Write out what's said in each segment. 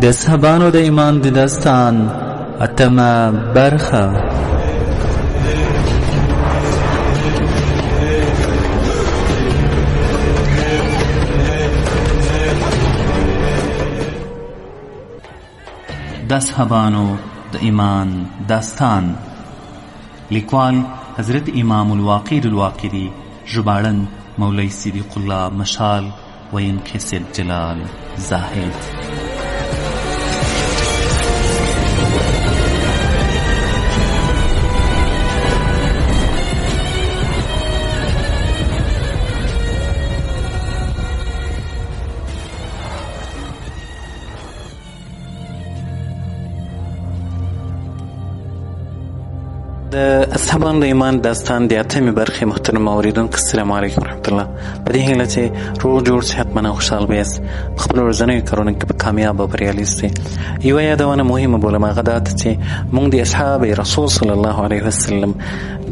د اصحابانو د ایمان د داستان اتمه برخه. د اصحابانو د ایمان داستان. لیکوال حضرت امام الواقر الواقری، ژباړن مولوی صدیق الله مشال، ویونکی سید جلال زاهد. د اصحابانو د ایمان داستان د اتمې برخې محترم اوریدونکو، السلام علیکم ورحمت الله. په دې هیله چې روغ جوړ صحتمند او خوشحال به یاست، په خپلو ورځنیو کارونو کې به کامیاب او بریالي اوسئ. یوه یادونه مهمه بولم، هغه دا ده چې موږ د اصحاب رسول صلی الله علیه وسلم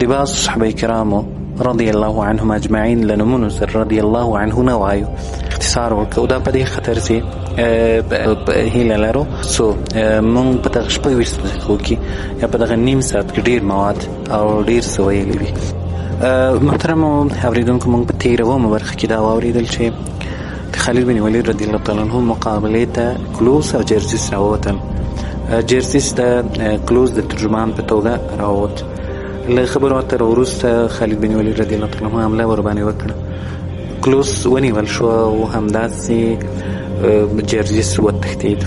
د بعضو صحابه کرامو رضی الله عنهم اجمعین له نومونو سره رضی الله عنهونه وایو، اختصار وکړو. دا په دې خاطر چې هیله لرو څو موږ په دغه شپږ ویشت دقیقو کې یا په دغه نیم ساعت کې ډېر مواد او ډېر څه ویلي وي. محترمو اوریدونکو، موږ په تېرومه برخه کې دا واورېدل چې د خالد بن ولید رضی الله تعالی عنه مقابلې ته کلوس او جرجس راووتل. جرجس د کلوس د ترجمان په توګه راووت. له خبرو اترو وروسته خالد بن ولید رضی الله تعالی عنه حمله ورباندې وکړه. کلوس ونیول شو او همداسې جرجس وتښتېد.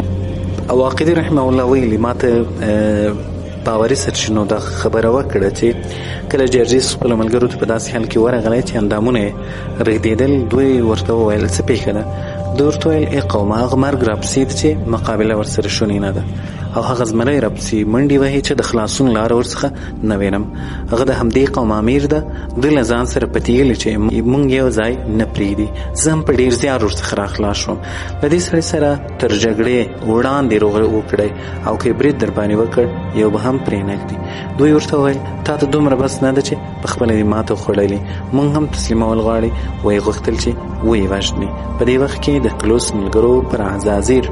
واقدي رحمه الله ویلي، ما ته باوري سرچینو دا خبره وکړه چې کله جرجس خپلو ملګرو ته په داسې حال کې ورغلی چې اندامونه یې رغېدېدل، دوی ورته وویل څه پېښه ده؟ دوی ورته ویل ای قومه، هغه مرګ راپسې ده چې مقابله ورسره شونې نه ده، او هغه زمری راپسې منډې وهي چې د خلاصون لاره ورڅخه نه وینم. هغه د همدې قوم امیر ده، دوی له ځان سره پتېیلي چې مونږ یو ځای نه پرېږدي. زه هم په ډېر زیار ورڅخه راخلاص شوم. له دې سړي سره تر جګړې وړاندې وکړئ او که برید در باندې وکړ یو به هم پرې نږدي. دوی ورته وویل تا ته دومره بس نه ده چې په خپله دې ماته وخوړلې، مونږ هم تسلیمول غواړي. ویې غوښتل چې ویې وژني. په دې وخت کې د کلوس ملګرو پر عزازیر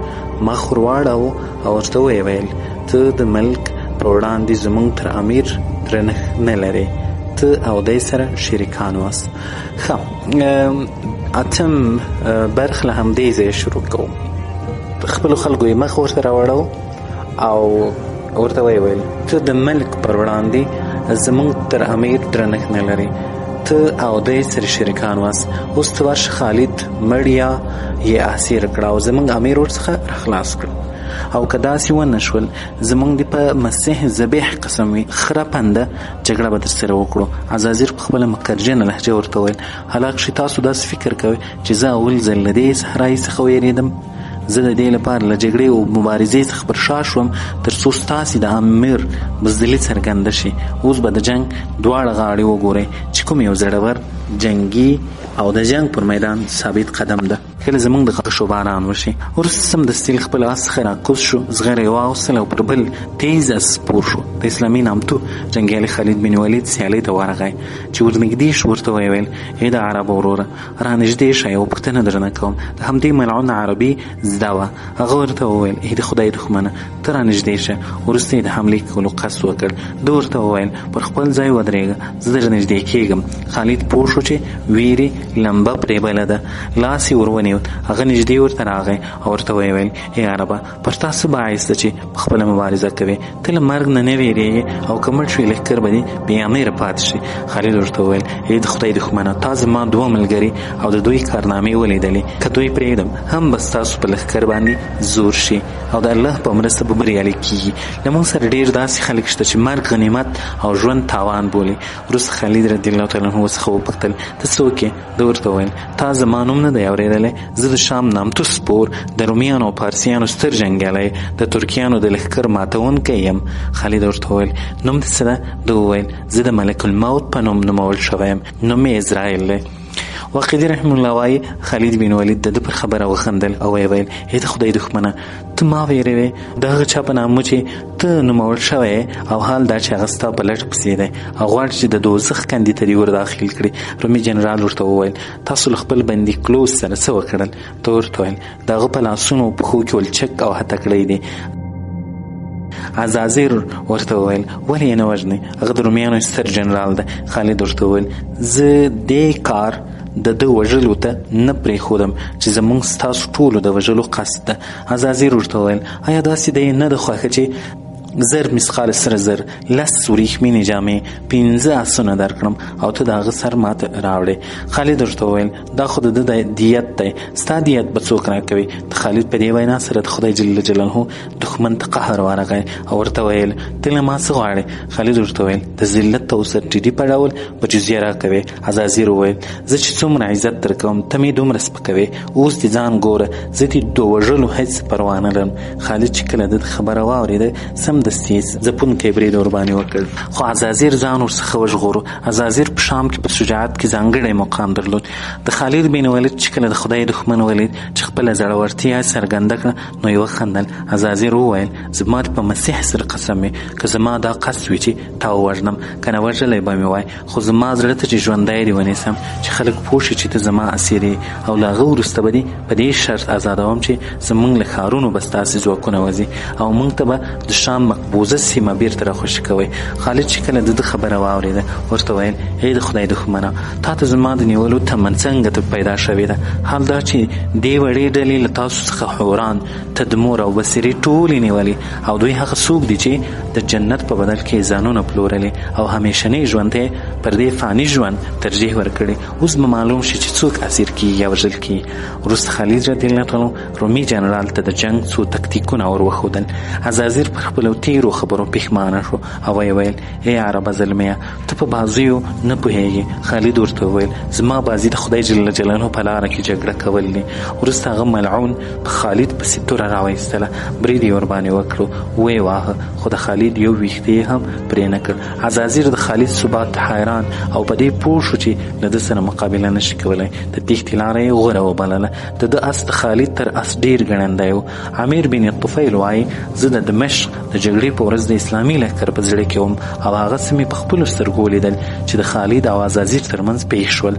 مخ ور واړاوه او ورته ویې ویل ته د ملک په وړاندې زموږ تر امیر درنښت نه لرې، ته او دی سره شریکان واست. ښه، اتم برخه له همدې ځایه شروع کوو. خپلو خلکو یې مخ ورته راوړو او ورته ویې ویل ته د ملک پر وړاندې زموږ تر امیر درنښت نه لرې، ته او دی سره شریکان واست. اوس ته ورشه خالد مړ یا یې اسیر کړه او زموږ امیر ورڅخه راخلاص کړه. او که داسې ونه شول زموږ د په مسیح ذبیح قسم وي خره پنده جګړه به در سره وکړو. عزازیر په خپله مکرجنه لهجه ورته ویل هلاک شي، تاسو داسې فکر کوئ چې زه اول ځل له دې صحرایي څخه ویرېدم؟ زه د دې لپاره له جګړې او مبارزې څخه پر شا شوم تر څو ستاسې د امیر بزدلي څرګنده شي. اوس به د جنګ دواړه غاړې وګورئ چې کوم یو زړور جنګي او د جنګ پر میدان ثابت قدم ده. کله زموږ د غشو باران وشي وروسته سمدستي له خپل آس څخه راکوز شو، زغره یې واغوستل او پر بل تیز اس سپور شو. د اسلامي نامتو جنګیالي خالد بن ولید سیالۍ ته ورغی چې ورنږدې شو. ورته ویې ویل ای د عربو وروره رانږدې شه، یوه پوښتنه درنه کوم. د همدې ملعون عربي زده وه. هغه ورته وویل ای د خدای دښمنه ته رانږدې شه. وروسته یې د حملې کولو قصد وکړ. ده ورته وویل پر خپل ځای ودرېږه، زه در نږدې کېږم. خالد پوه شو چې ویرې لمبه پرې بله ده. لاس یې ور ونیو. هغه نږدې ورته راغی او ورته ویې ویل ای عربه، پر تا څه باعث ده چې په خپله مبارزه کوې؟ ته له مرګ نه ویرېږې او که مړ شوې لښکر به دې بې امیره پاتې شي. خالد ورته وویل ای د خدای دښمنه، تا زما دوه ملګري او د دوی کارنامې ولیدلې. که دوی پرېږدم هم به ستاسو په لښکر باندې زور شي او د الله په مرسته به بریالي کېږي. له موږ سره ډېر داسې خلک شته چې مرګ غنیمت او ژوند تاوان بولي. وروسته خالد رضی الله تعالی عنه څخه وپوښتل ته څوک یې؟ ده ورته ویل تا زما نوم نه دی اورېدلی؟ زه د شام نامتو سپور، د رومیانو او پارسیانو ستر جنګیالی، د ترکیانو د لښکر ماتونکی یم. خالد ورته وویل نوم دې څه ده؟ ده وویل زه د ملک الموت په نوم نومول شوی یم، نوم مې اسرائیل دی. واقدي رحم الله وایي خالد بن ولید د پر خبره وخندل او ویل هی د خدای دښمنه ته ما ویروي دغه چا په نامه چې ته نومول شوی او حال دا چې هغه ستا په لټ پسې دی او غواړي چې د دوزخ کندې ته دې ور داخل کړي. رومي جنرال ورته وویل تاسو له خپل بندي کلوز سره څه وکړل؟ ته ورته ویل د هغه په لاسونو پښو کې ولچک او هتکړی دی. عزازیر ورته وویل ولې یې نه وژنې؟ هغه د رومیانو ستر جنرال دی. خالد ورته وویل زه دې کار د ده وژلو ته نه پرېښودم چې زموږ ستاسو ټولو د وژلو قصد ده. عزازیر ورته وویل آیا داسې دی نه د خوښه چې 1000 مسقال سره 1000 10 وریښمینې جامې 15 آسونه درکړم او ته د هغه سر ماته راوړې؟ خالد ورته وویل دا خو د ده دیت دی، ستا دیت به څوک راکوي؟ د خالد په دې وینا سره د خدای جل جلاله دښمن ته قهر ورغی او ورته ویل ته له ما څه غواړې؟ خالد ورته ویل د ذلت او سرټیټي په ډول په جزیه راکوي. عزازیر وویل زه چې څومره عزت درکوم ته مې دومره سپکوي، اوس دې ځان ګوره زه دې د وژلو هېڅ پروا نه لرم. خالد چې کله د خبره واورېده سم دستي ځپونکی برید ورباندې وکړ، خو عزازیر ځان ورڅخه وژغورو. عزازیر په شام کې په شجاعت کې ځانګړی مقام درلود. د خالد بن ولید چې کله د خدای دښمن ولید چې خپله زړورتیا څرګنده کړه نو یې وخندل. عزازیر وویل زما په مسیح سره قسم مې که زما دا قصد وي چې تا ووژنم که نه وژلی به مې وای، خو زما زړه ته چې ژوندی دې ونیسم چې خلک پوه شي چې ته زما اسیر یې او له هغه وروسته به دې په دې شرط ازادوم چې زموږ له ښارونو به ستاسې ځواکونه وځي او موږ ته به د شام مقبوضه سیمه بیرته راخوشي کوئ. خالد چې کله د ده خبره واورېده ورته ویل ای د خدای دښمنه تا ته زما د نیولو تمن څنګه ته پیدا شوې ده؟ حال دا چې دې وړې ډلې له تاسو څخه حوران تدمور او بصیرې ټولې نیولې او دوی هغه څوک دي چې د جنت په بدل کې ځانونه پلورلې او همیشنی ژوند ته پر دې فاني ژوند ترجیح ورکړي. اوس به معلوم شي چې څوک اسیر کیږي یا وژل کیږي. وروسته خالد رضی الله عنه رومي جنرال ته د جنګ څو تکتیکونه ور وښودل. عزازیر پر خپلو تیرو خبرو پښیمانه شو او ویل ای عربه زلمیه ته په بازیو نه پوهیږي. خالد ورته وویل زما بازي د خدای جل جلاله په لاره کې جګړه کول دي. وروسته هغه ملعون په خالد پسې توره راوایستله، برید یې ورباندې وکړو، ویې واهه خو د خالد یو ویښته هم پرې نه کړ. عزازیر د خالد ثبات ته حیران او په دې پوه شو چې له ده سره مقابله نشي کولی. د تېښتې لاره یې غوره وبلله. د ده اس د خالد تر اس ډېر ګړندی و. امیر بن طفیل وایي زه د دمشق د جګړې په ورځ د اسلامي لښکر په زړه کې وم او هغه څه مې په خپلو سترګو لیدل چې د خالد او عزازیر ترمنځ پېښ شول.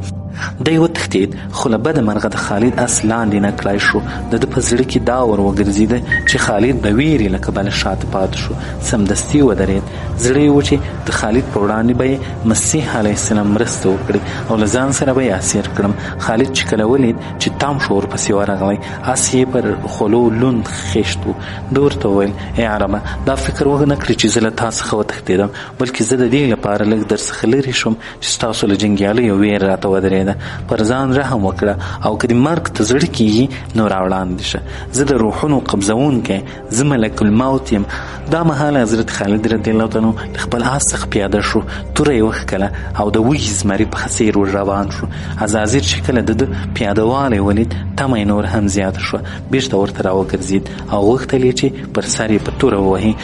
دی وتښتېد خو له بده مرغه د خالد اس لاندې نه کړای شو. د ده په زړه کې دا ور وګرځېده چې خالد د ویرې له کبله شاته پاتې شو. سمدستي ودرېد. زړه یې و چې د خالد په وړاندې به یې مسیح علیه السلام مرسته وکړي او له ځان سره به یې اسیر کړم. خالد چې کله ولید چې تام شو ورپسې ورغلی، اس یې پر خولو لوند خیشت و. ده ورته وویل ای عربه دا فکر ونه کړي چې زه له تا څخه وتښتېدم، بلکې زه د دې لپاره لږ درڅخه لرې شوم چې ستاسو له جنګیالیو ویر راته ودرېده. پر ځان رحم وکړه او که د مرګ ته زړه کېږي نو راوړاندې شه. زه د روحونو قبضوونکی، زه ملک الموت یم. دا مهال حضرت خالد رضی الله عنه له خپل اس څخه پیاده شو، توره یې وښکله او د وږي زمري په څېر ور روان شو. عزازیر چې کله د ده پیادهوالی ولید تمه یې نور هم زیاته شوه. بېرته ورته راوګرځېد او غوښتل یې چې پر سر یې په توره ووهي.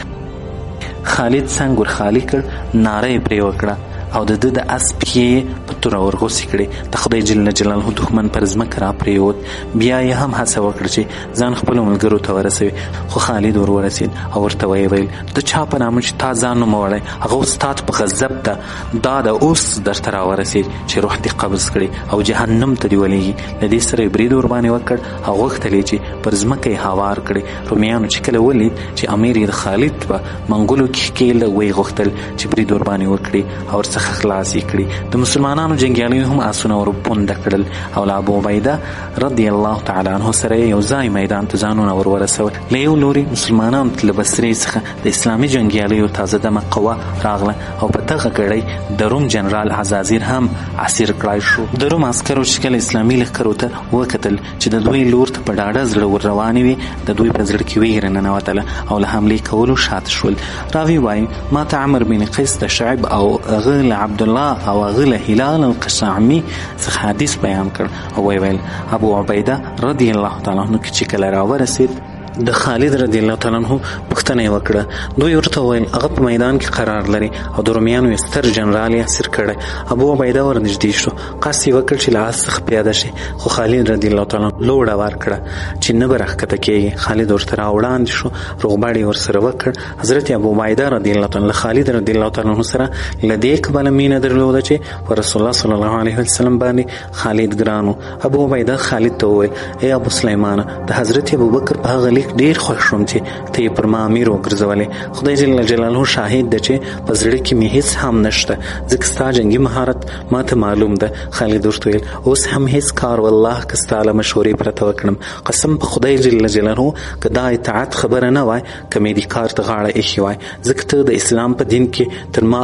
خالد څنګ ور خالي کړ، ناره یې پرې وکړه او د ده د اس پښې په توره ورغوڅې کړې. د خدای جل جلاله دښمن پر ځمکه را پرېوت. بیا یې هم هڅه وکړه چې ځان خپلو ملګرو ته ورسوي، خو خالد ور ورسېد او ورته ویې ویل د چا په نامه چې تا ځان نوموړی هغه استاد په غضب ده. دا د اوس درته را ورسېد چې روح دې قبض کړي او جهنم ته دې ولېږي. له دې سره یې برید ورباندې وکړ او غوښتل یې چې پر ځمکه یې هوار کړي. رومیانو چې کله ولید چې امیر یې د خالد په منګولو کې ښکېله، ویې غوښتل چې برید ورباندې وکړي او ورڅخه خلاص یې کړي. د مسلمانانو جنګیالیو هم آسونه ور پونده کړل او له ابو عبیده رضی الله تعالی عنه سره یو ځای میدان ته ځانونه ور ورسول. له یو لوري مسلمانانو ته له بصرې څخه د اسلامي جنګیالیو تازه دمه قوه راغله او په دغه ګړۍ د روم جنرال عزازیر هم اسیر کړای شو. د روم عسکرو چې کله اسلامي لښکرو ته وکتل چې د دوی لور ته په ډاډه زړه ور روانې وي، د دوی په زړه کې ویره ننوتله او له حملې کولو شاته شول. راوي وایي ما ته عمر بن قیس د شعب او هغه عبدالله او هغه له هلال القشعمي څخه حدیث بیان کړ او ویل ابو عبیده رضی الله تعالی عنه چې کله راورسېد د خالد رضی الله تعالی عنہ پوښتنه وکړه. دوی ورته وویل هغه په میدان کې قرار لري او د رومیانو ستر جنرال یې اسیر کړی. ابو عبیده ورنږدې شو، قصد یې وکړ چې له آس څخه پیاده شي، خو خالد رضی الله تعالی عنہ لوړه ورکړه چې نه به راښکته کېږي. خالد ورته راوړاندې شو، روغبړ یې ورسره وکړ. حضرت ابو عبیده رضی الله تعالی عنہ خالد رضی الله تعالی عنہ سره له دې کبله مینه درلوده چې په رسول الله صلی الله علیه وسلم باندې خالد ګرانو. ابو عبیده خالد ته وویل ای ابو سلیمان، د حضرت ابوبکر په هغه لیک ډیر خوښ شوم چې ته یې پر ما امیر وګرځولې. خدای جل جلاله شاهد ده چې په زړه کې مې هیڅ هم نشته، ځکه ستا جنګي مهارت ماته معلوم ده. خالد ورته ویل اوس هم هیڅ کار والله که ستا له مشورې پرته وکړم، قسم په خدای جل جلاله که دا اطاعت خبره نه وای که مې دې کار ته غاړه ایښې وای، ځکه ته د اسلام په دین کې تر ما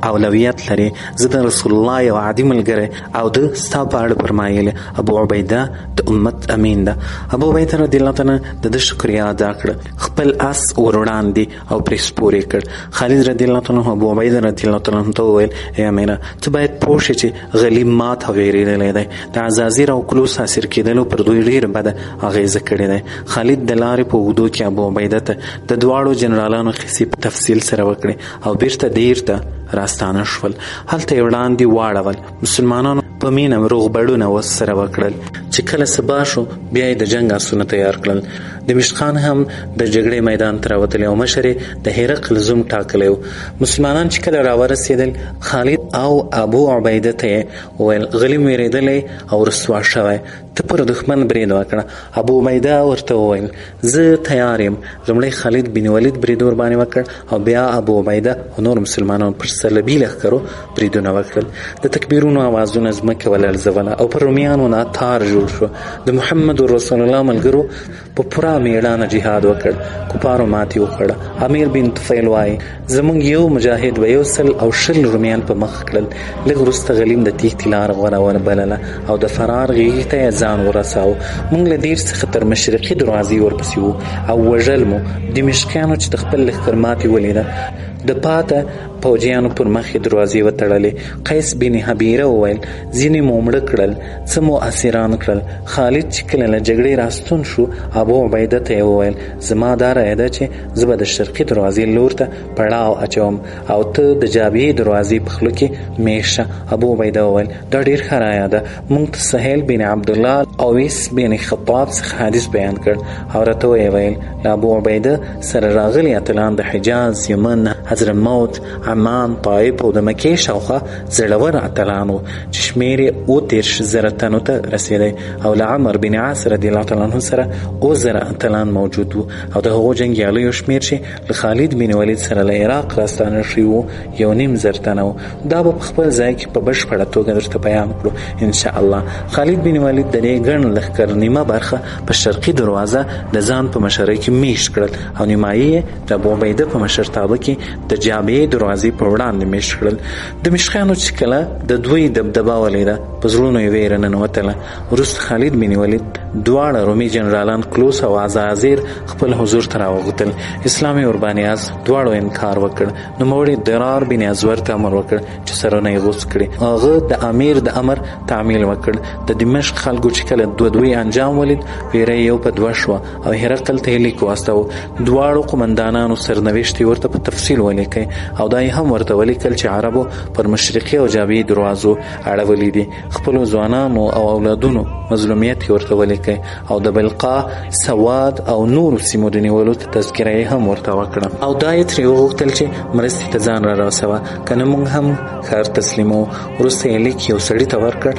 اولویت لري. زه د رسول الله یو عادي ملګری او د ستا په اړه فرمایلی. ابو عبیده د امت امین ده. ابو عبیده رضی الله تعالی د ده شکریا ادا کړه، خپل اس ور وړاندې او پرې سپور یې کړ. خالد رضی الله تعالی ابو عبیده رضی الله تعالی ته وویل ای امیره، ته باید پوه شې چې غلیب مات او ویرېدلی دی، د عزازیر او کلوس حاصل کېدلو پر دوی ډېره بده اغېزه کړې دی. خالد د لارې په اوږدو کې ابو عبیده ته د دواړو جنرالانو کیسې په تفصیل سره وکړې او بیرته دیر ته راستانه شول. هلته یې وړاندې واړول. مسلمانانو په مینه روغبړونه ورسره وکړل چې کله سبا شو بیا یې د جنګ آسونه تیار کړل. دمشق خان هم د جګړې میدان ته راوتلی او مشر یې د هرقل زوم ټاکلی و. مسلمانان چې کله راورسېدل خالد او ابو عبیده ته یې وویل غلیم ویرېدلی او رسوا شوی، ته پر دښمن برید وکړه. ابو عبیده ورته وویل زه تیار یم. لومړی خالد بن ولید برید ورباندې وکړ او بیا ابو عبیده او نور مسلمانان پر صلیبي لښکرو بریدونه وکړل. د تکبیرونو اوازونه ځمکه ولړزوله او پر رومیانو نه تار جوړ شو. د محمد رسول الله ملګرو په پوره میړانه جهاد وکړ، کفارو ماتې وخوړه. امیر بن طفیل وایي زموږ یو مجاهد به 120 رومیان په مخ کړل. لږ وروسته غلیم د تیښتې لاره غوره ونبلله او د فرار غېږې ته یې ځان ورساوه. موږ له دیر څخه تر مشرقي دروازې ورپسې وو او وژل مو. دمشقیانو چې د خپل لښکر ماتې ولیده د پاته پوجیانو پر مخې دروازې وتړلې. قیس بن حبیره وویل ځینې مو مړه کړل، څه مو اسیران کړل. خالد چې کله له جګړې راستون شو ابو عبیده ته یې وویل زما دا رایه ده چې زه به د شرقي دروازې لور ته پړاو اچوم او ته د جابیې دروازې په خوله کې میش شه. ابو عبیده وویل دا ډېر ښه رایه ده. موږ ته سهیل بن عبدالله او ویس بن خطاب څخه حدیث بیان کړ او راته ویې ویل له ابو عبیده سره راغلي اتلان د حجاز، یمن، حضرموت، عمان، طائف او د مکې شاوخوا زړور اتلان وو چې شمېر یې 30,000 تنو ته رسېدی او له عمر بن عاص رضی الله تعالی عنه سره 0,000 اتلان موجود وو او د هغو جنګیالیو شمېر چې له خالد بن ولید سره له عراق راستانه شوي وو 1,500 تنه وو. دا به په خپل ځای کې په بشپړه توګه درته بیان کړو انشاءالله. خالد بن ولید د دې ګڼ لښکر نیمه برخه په شرقي دروازه د ځان په مشرۍ کې میشت کړل او نیمایي یې د ابو عبیده په مشرتابه کې د جابیې دروازې په وړاندې میشت کړل. د مشقیانو چې کله د دوی دبدبه ولیده په زړونو یې ویره ننوتله. وروسته خالد بن ولید دواړه رومي جنرالان کلوس او عزازیر خپل حضور ته راوغوتل. اسلامي وربانیاز دواړو انکار وکړ. نوموړي درار بن ازور ته امر وکړ چې سرونه یې غوڅ کړي. هغه د امیر د امر تعمیل وکړ. د دمشق خلکو چې کله دوی انجام ولید ویره یو په دوه شوه او هرقل ته یې لیک واستاوه. دواړو قمندانانو سرنوشت یې ورته په تفصیل ولیکئ او دا یې هم ورته ولیکل چې عربو پر مشرقي او جابیې دروازو اړولي دي. خپلو ځوانانو او اولادونو مظلومیت یې ورته ولیکئ او د بلقا، سواد او نورو سیمو د نیولو ته تذکره یې هم ورته وکړه او دا یې ترې وغوښتل چې مرستې ته ځان را رسوه که نه موږ هم ښار تسلیموو. وروسته یې لیک یو سړي ته ورکړ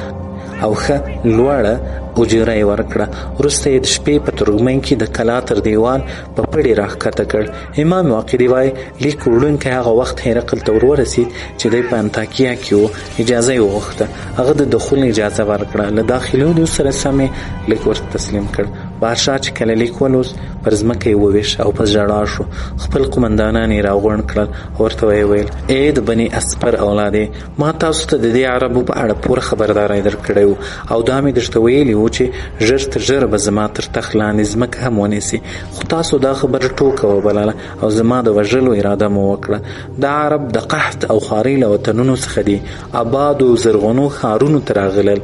او ښه لوړه اجره یې ورکړه. وروسته یې د شپې په ترږمۍ کې د کلا تر دیوال په پړي راښکته کړ. امام واقدي وایي لیک وړونکی هغه وخت هرقل ته ورورسېد چې دی په انطاکیه کې و. اجازه یې وغوښته، هغه د دخول اجازه ورکړه. له داخلېدو سره سم یې لیک ورته تسلیم کړ. بادشاه چې کله لیک ولوست پر ځمکه یې وویش او په ژړا شو. خپل قمندانان یې راغونډ کړل او ورته ویې ویل ای د بني اسپر اولادې، ما تاسو ته د دې عربو په اړه پوره خبرداری درکړی و او دا مې درته ویلي و چې ژر تر ژره به زما تر تخت لاندې ځمکه هم ونیسي، خو تاسو دا خبره ټوکه وبلله او زما د وژلو اراده مو وکړه. دا عرب د قحط او خوارۍ له وطنونو څخه دي، آبادو زرغونو ښارونو ته راغلل.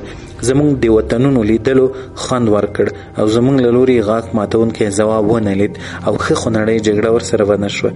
زمونږ د وطنونو لیدلو خوند ورکړ او زمونږ له لوري غاښ ماتونکی ځواب ونه لید او ښه خو نړۍ جګړه ورسره ونه شوه.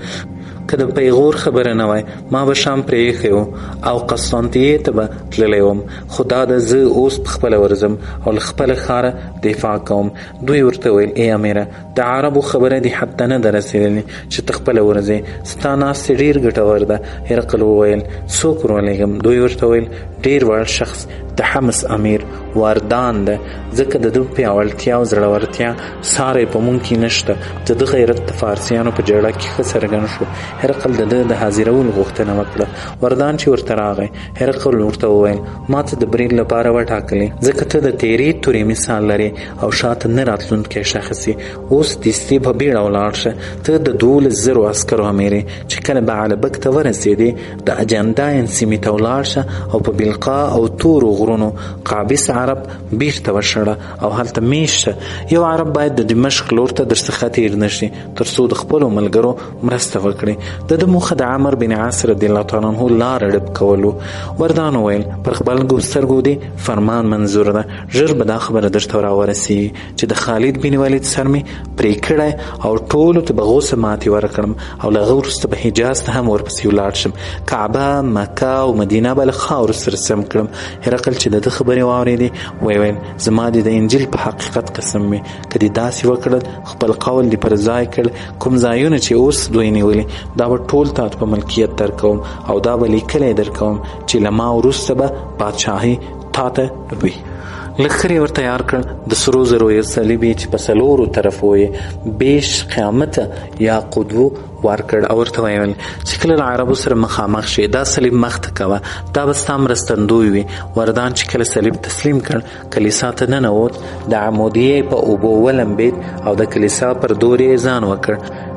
که د پیغور خبره نه وای ما به شام پرې ایښی و او قسطنطنیې ته به تللی وم، خو دا د زه اوس پخپله ورځم او له خپله ښاره دفاع کوم. دوی ورته ویل ای امیره د عربو خبره دې حد ته نه ده رسېدلې چې ته خپله ورځې، ستا ناستې ډېر ګټور ده. هرقل وویل څوک ورولېږم؟ دوی ورته ویل ډېر وړ شخص د حمص امیر واردان ده، ځکه د ده پیاوړتیا او زړورتیا ساری په مونږ کې نشته. د ده غیرت د فارسیانو په جګړه کې ښه څرګند شو. هرقل د ده د حاضرولو غوښتنه وکړه. وردان چې ورته راغی هرقل ورته وویل ما ته د برید لپاره وټاکلې، ځکه ته د تیرې تورې مثال لرې او شاته نه راتلونکی شخص یې. اوس دستي په بیړه ولاړ شه. ته د 12,000 عسکرو امیر یې چې کله بعلبک ته ورسېدې د اجنداین سیمې ته ولاړ شه او په بلقا او تورو غرونو قابس عرب بیرته وشړه او هلته میشته. یو عرب باید د دمشق لور ته درڅخه تیر نشي تر څو د خپلو ملګرو مرسته وکړي. د ده موخه د عمر بن عاص رضی الله تعالی عنه لاره ډب کولو. وردان وویل پر خپل سترګو دې فرمان منظور ده، ژر به دا خبره درته راورسي چې د خالد بن ولید سر مې پرې کړی او ټولو ته به غوسه ماتې ورکړم او له هغه وروسته به حجاز ته هم ورپسې ولاړ شم. کعبه، مکه او مدینه به له خاورو سره سم کړم. هرقل چې د ده خبرې واورېدې ویل زما دې د انجیل په حقیقت قسم وي که دې داسې وکړل خپل قول دې پر ځای کړ، کوم ځایونه چې اوس دوی نیولي دا به ټول تاته په ملکیت درکوم او دا به لیکلی درکوم چې له ما وروسته به بادشاهي تاته وي. لښکر یې ور تیار کړ، د سرو زرو یې صلیب یې چې په څلورو طرفو یې بیش قیامته یا قدوو ورکړ او ورته ویل چې کله له عربو سره مخامخ شي دا صلیب مخته کوه، دا به ستا مرستندوی وي. وردان چې کله صلیب تسلیم کړ کلیسا ته ننوت، د عمودیې په اوبو ولمبېد او د کلیسا پر دور یې ځان وکړ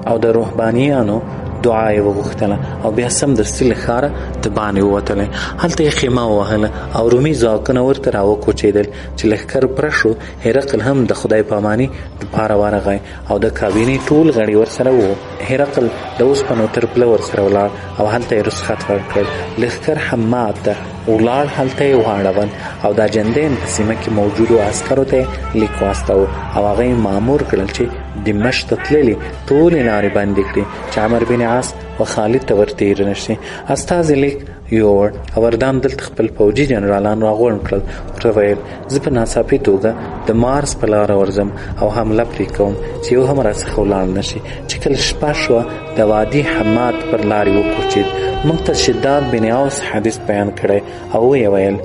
او د روحانیانو دعا یې وغوښتله او بیا سمدستي له ښاره د باندې ووتلی. هلته یې خیمه ووهله او رومي ځواکونه ورته راوکوچېدل. چې لښکر پوره شو هرقل هم د خدای پاماني دپاره ورغی او د کابینې ټول غړي ورسره وو. هرقل د اوسپنو تر پله ورسره ولاړ او هلته یې رخصت ورکړ. لښکر حماد ته ولاړ، هلته یې واړول او د اجندین په سیمه کې موجودو عسکرو ته یې لیک واستاوه او هغه یې مامور کړل چې دمشق ته تللې ټولې لارې بندې کړي چې عمر بن عاص و خالد ته ورتېر نشي. استازي لیک یوړ او وردان دلته خپل فوجي جنرالان راغونډ کړل. ورته ویل زه په ناڅاپي توګه د مارس په لاره ورځم او حمله پرې کوم چې یو هم راڅخه ولاړ نشي. چې کله شپه شوه د وادي حماد پر لارې وکوچېد. موږ ته شداد بن اوس حدیث بیان کړی او ویې ویل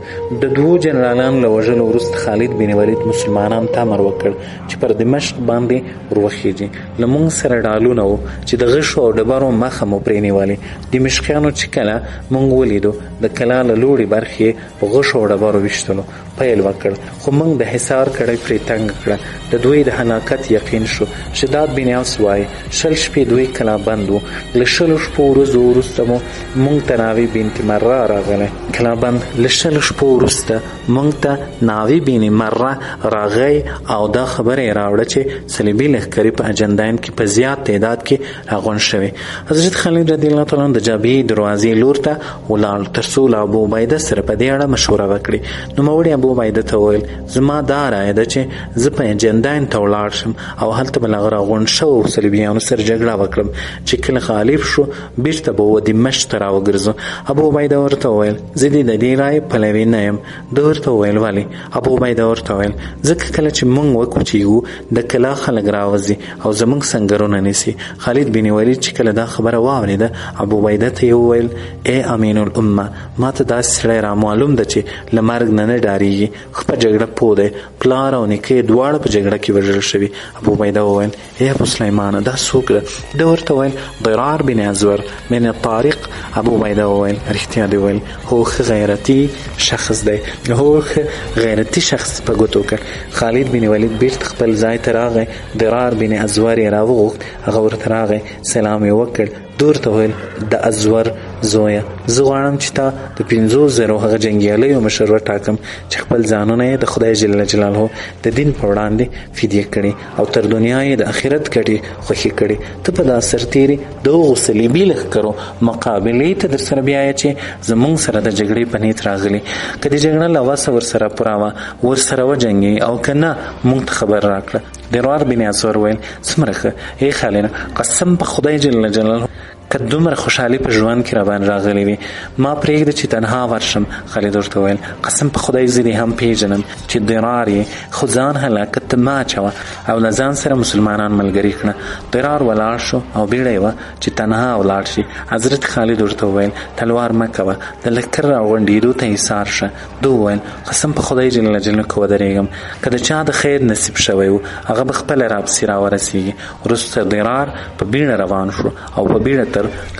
د 2 جنرالانو له وژلو وروسته خالد بن ولید مسلمانانو ته امر وکړ چې پر دمشق باندې وروخیږي. له موږ سره ډالونه وو چې د غشو او ډبرو مخه مو پرې نیولې. دمشقیانو چې کله موږ ولیدو د کلا له لوړې برخې په غشو او ډبرو ویشتلو پیل وکړ، خو موږ د حصار کړۍ پرې تنګ کړه. د دوی د هلاکت یقین شو. شداد بن اوس وایي 6 شپې دوی کلا بند وو. له 6 شپو ورځو وروسته مو موږ ته ناوی بنت مره راغلی. کلا بند له 6 شپو وروسته موږ ته ناوی بنت مره راغی او دا خبره یې راوړه چې صلیبي لښکرې په اجنداین کې په زیات تعداد کې راغونډ شوي. حضرت خالد رضی الله تعالی عنه د جابیې دروازې لور ته ولاړ تر څو له ابو عبیده سره په دې اړه مشوره وکړي. نوموړي ابو عبیده ته وویل زما دا رایه ده چې زه په اجنداین ته ولاړ شم او هلته به له هغه راغونډ شوو صلیبیانو سره جګړه وکړم چې کله غالب شو بیرته به ودمشق ته راوګرځو. ابو عبیده ورته وویل زه دې د دې رایې پلوی نه یم. ده ورته وویل ولې؟ ابو عبیده ورته وویل ځکه کله چې موږ وکوچېږو د کلا خلک راوځي او زموږ سنګرونه نیسي. خالد بن ولید چې کله دا خبره واورېده ابو عبیده ته یې وویل ای امین الامه ما ته داسې سړی رامعلوم ده چې له مرګ نه ډارېږي، ښه په جګړه پوه دی، پلار او نیکه یې دواړه په جګړه کې وژل شوي. ابو عبیده وویل ای ابو سلیمانه دا څوک ده؟ ده ورته ویل ضرار بن ازور بن طارق. ابو عبیده وویل رښتیا دې ویل، هو ښه غیرتي شخص دی، هو ښه غیرتي شخص په ګوتو کړ. خالد بن ولید بیرته خپل ځای ته راغی. ضرار بن ازور یې راوغوښت، هغه ورته راغی، سلام یې وکړ. ده ورته ویل د ازور زویه زه غواړم چې تا د 5,000 هغه جنګیالیو مشر وټاکم چې خپل ځانونه یې د خدای جل جلاله د دین په وړاندې فدیه کړي او تر دنیا یې د آخرت ګټې خوښې کړي. ته په دا سرتیري د هغو صلیبي لښکرو مقابلې ته در سره بیایې چې زموږ سره د جګړې په نیت راغلي. که د جګړه له وسه ورسره پوره وه ورسره وجنګي او که نه موږ ته خبر راکړه. درار بن اسور ویل څومره ښه ای خالینه قسم په خدای جل جلاله که دومره خوشحالي په ژوند کې راباندې راغلی وي ما پرېږده چې تنها ورشم. خالد ورته ویل قسم په خدای زه دې هم پیژنم چې درار یې خو ځان هلاکت ته مه اچوه او له ځان سره مسلمانان ملګري کړه. درار ولاړ شو او بیړه یې وه چې تنها ولاړ شي. حضرت خالد ورته وویل تلوار مه کوه د لښکر راغونډېدو ته ایثار شه. ده وویل قسم په خدای جل جلاله که ودرېږم که د چا د خیر نصیب شوی و هغه به خپله راپسې راورسېږي. وروسته درار په بیړه روان شو او په بیړه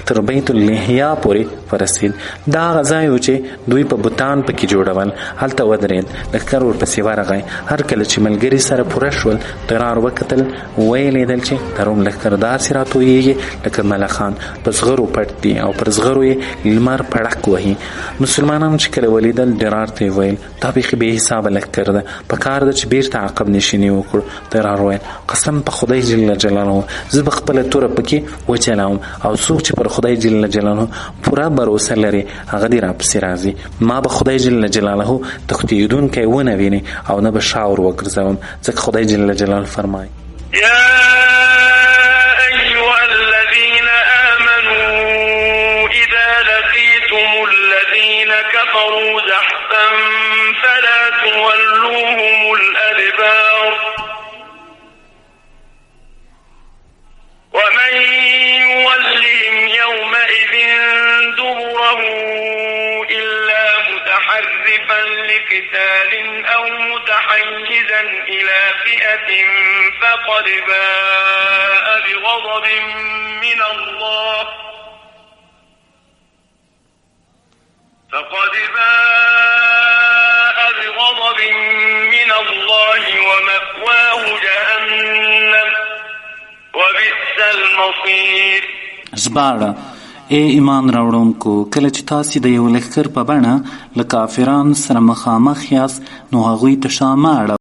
تر بیت اللحیا پورې ورسېد. دا هغه ځای و چې دوی په بوتان پکې جوړول. هلته ودرېد. لښکر ورپسې ورغی. هر کله چې ملګري سره پوره شول درار وکتل ویې لیدل چې د روم لښکر داسې راتویېږي لکه ملخان په زغرو پټ دي او پر زغرو یې لمر پړک وهي. مسلمانانو چې کله ولیدل درار ته یې ویل دا بیخي بې حسابه لښکر ده په کار ده چې بیرته عقب نشیني وکړو. درار ویل قسم په خدای جل جلاله زه به خپله توره پکې وچلاوم او څوک چې پر خدای جل جلاله پوره بروسه لري هغه دې راپسې راځي. ما به خدای جل جلاله تښتېدونکی ونه ویني او نه به شاور وګرځوم ځکه خدای جل جلاله فرمایي كفروا زحفا فلا تولوهم الأدبار ومن يولهم يومئذ دبره إلا متحرفا لقتال أو متحيزا إلى فئة فقد باء بغضب من الله ومأواه جهنم وبئس المصير. ژباړه ای ایمان راوړونکو کله چې تاسې د یو لښکر په بڼه له کافرانو سره مخامخ یاست نو هغوی ته شا مه اړوئ